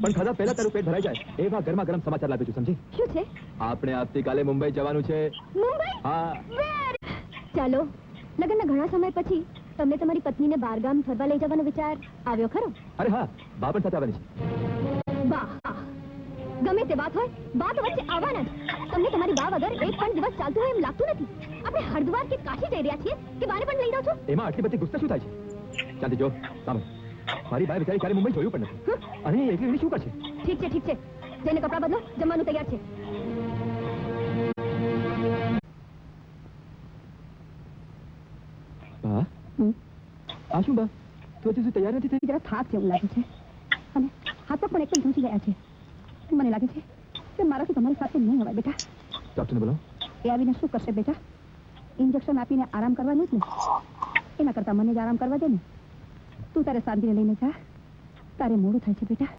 પણ ખાધા પહેલા તારું પેટ ભરાઈ જાય એવા ગરમા ગરમ સમાચાર લાવ્યો છું, સમજી? શું છે? આપણે આવતીકાલે મુંબઈ જવાનું છે. મુંબઈ? હા. ચાલો, લગ્નના ઘણા સમય પછી તમને તમારી પત્નીને બહારગામ ફરવા લઈ જવાનો વિચાર આવ્યો ખરો? અરે હા, બા પણ સાથે આવવાની છે. વાહ, ગમે તે વાત હોય, બા તો વચ્ચે આવવાના જ. તમને તમારી બા વગર એક પણ દિવસ ચાલતું હોય એમ લાગતું નથી. આપણે હરિદ્વાર કે કાશી જઈ રહ્યા છીએ કે બાને પણ લઈ જાઓ છો? એમાં આટલી બધી ગુસ્સા શું થાય છે? ચાલતી જો સામે મારી બાઈ બિચારી ક્યારે મુંબઈ જોયું પણ નથી, અને એકલી એની શું કરશે? ઠીક છે, ઠીક છે, જઈને કપડાં બદલો, જમવાનું તૈયાર છે. બા, આ શું બા, તું હજી સુધી તૈયાર નથી થઈ? જરા થાક જેવું લાગે છે અને હાથ પગ પણ એકદમ ધ્રુજી ગયા છે. મને લાગે છે કે મારાથી તમારી સાથે નહીં અવાય બેટા. ડોક્ટરને બોલો. એ આવીને શું કરશે બેટા? ઇન્જેક્શન આપીને આરામ કરવાનું જ ને. એના કરતા મને જ આરામ કરવા દે ને. તું તારે શાંતિને લઈને જા, તારે મોડું થાય છે બેટા.